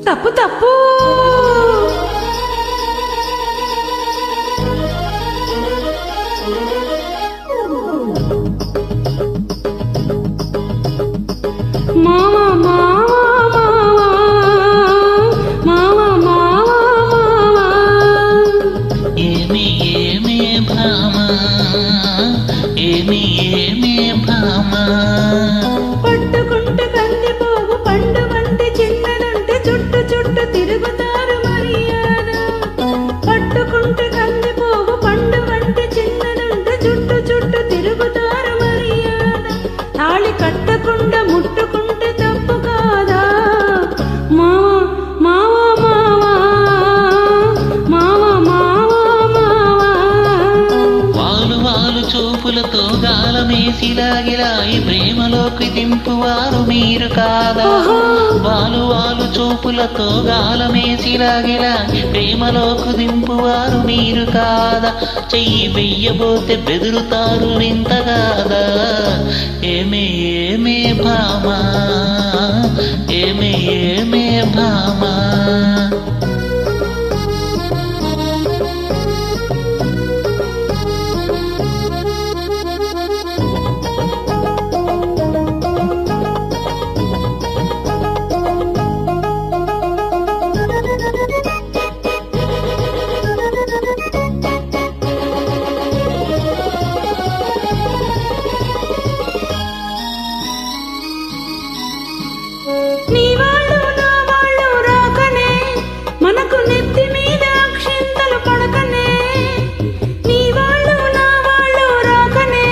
తప్పు తప్పు మావా మావా మావా మావా ఏమి ఏమి భామా ఏమి ఏమి భామా పట్టుకుంటే కందిపోగు పండు వంటి చిన్నదంటే చుట్టు చుట్టు తిరుగుతారు మర్యాద పట్టుకుంటే కందిపోగు పండు వంటి చిన్నదంటే చుట్టు చుట్టు తిరుగుతారు మర్యాద తాళి కట్టకుండా ముట్టుకుంటే తప్పు కాదా మావా మావా మావా మావా మావా వాలు వాలు చూపులతో గాలమేసిలాగిలాయి ప్రేమలోకి దింపువారు మీరు కాదా వాలు వాలు చూపులతో గాలమేసిలాగిలాగి ప్రేమలోకి దింపువారు మీరు కాదా చెయ్యి వెయ్యబోతే బెదురుతారు వింత కాదా ఏమే ఏమే భామా ఏమే ఏమే భామా నీ వాళ్ళు నా వాళ్ళు రాకనే మనకు నెత్తి మీద అక్షింతలు పడకనే నీ వాళ్ళు నా వాళ్ళు రాకనే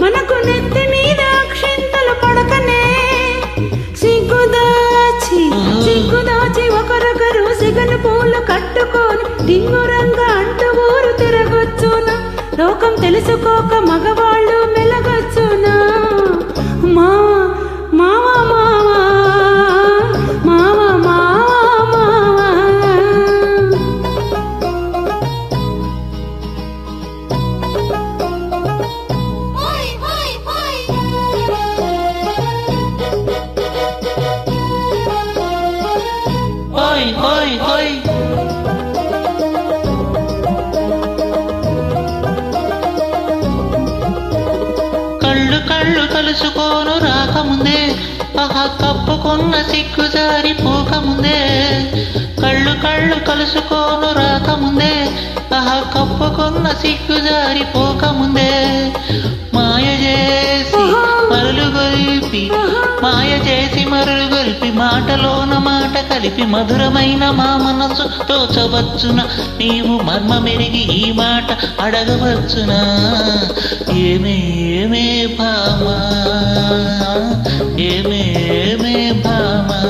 మనకు నెత్తి మీద అక్షింతలు పడకనే సిగ్గుదాచి ఒకరొకరు సిగను పూలు కట్టుకొని డింగురంగా అంటూ ఊరు తిరగొచ్చునా లోకం తెలుసుకోక మగవాళ్ళు మెలగొచ్చునా మా మావా మావా మావా హోయ్ హోయ్ హోయ్ కళ్ళు కళ్ళు కలుసుకోను రాకముందే ఆహా కప్పుకున్న సిగ్గు జారిపోకముందే కళ్ళు కళ్ళు కలుసుకోను రాకముందే ఆహా కప్పుకున్న సిగ్గు జారిపోకముందే మాయ చేసి మరులు గొల్పి మాయ చేసి మరులు గొల్పి మాటలోన మాట కలిపి మధురమైన మా మనసు తోచవచ్చున నీవు మర్మ మెరిగి ఈ మాట అడగవచ్చునా ఏమే ఏమే భామా ఏమే ఏమే భామా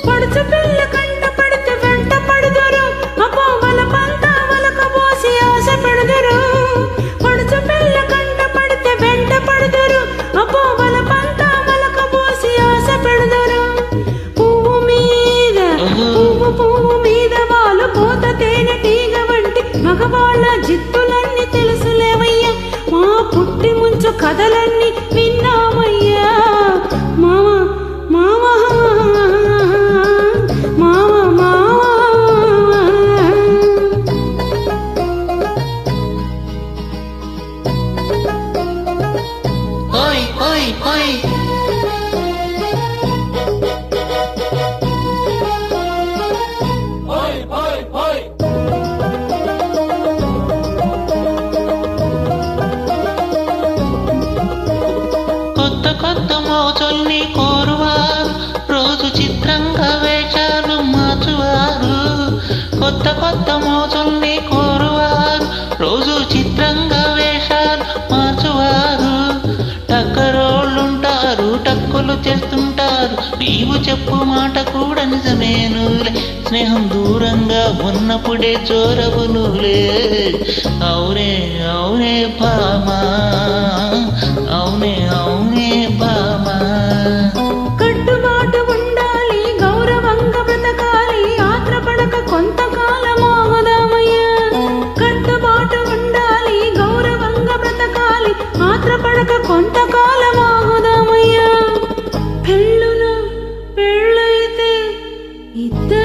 పడుచు పిల్ల కంట పడితే వెంట పడుదురు అపో వల పంట వలకు పోసి ఆశ పెడుదురు పడుచు పిల్ల కంట పడితే వెంట పడుదురు అపో వల పంట వలకు పోసి ఆశ పెడుదురు పువ్వు మీద వాళ్ళు పోత తేనె తీగ వంటి మగవాళ్ళ జిత్తులన్నీ తెలుసులేవయ్యా మా పుట్టి ముంచు కథలన్నీ విన్నామయ్యా మావా మావా మావా మావా హోయ్ హోయ్ హోయ్ కొత్త కొత్త మోజుల్ని కోరువారు రోజు చిత్రంగా వేషాలు మార్చువారు కొత్త కొత్త మోజుల్ని కోరువారు రోజు చిత్రంగా వేషాలు మార్చువారు టక్కరోళ్ళుంటారు టక్కులు చేస్తుంటారు నీవు చెప్పు మాట కూడా నిజమేనులే స్నేహం దూరంగా ఉన్నప్పుడే చోరవునులే. అవునే అవునే భామా, అవునే అవునే భామా. కట్టుబాటు ఉండాలి, గౌరవంగా బ్రతకాలి, ఆత్రపడక కొంతకాలం ఆగుదామయ్యా. కట్టుబాటు ఉండాలి, గౌరవంగా బ్రతకాలి, ఆత్రపడక కొంతకాలం ఆగుదామయ్యా. పెళ్ళున పెళ్ళైతే ఇద్దరు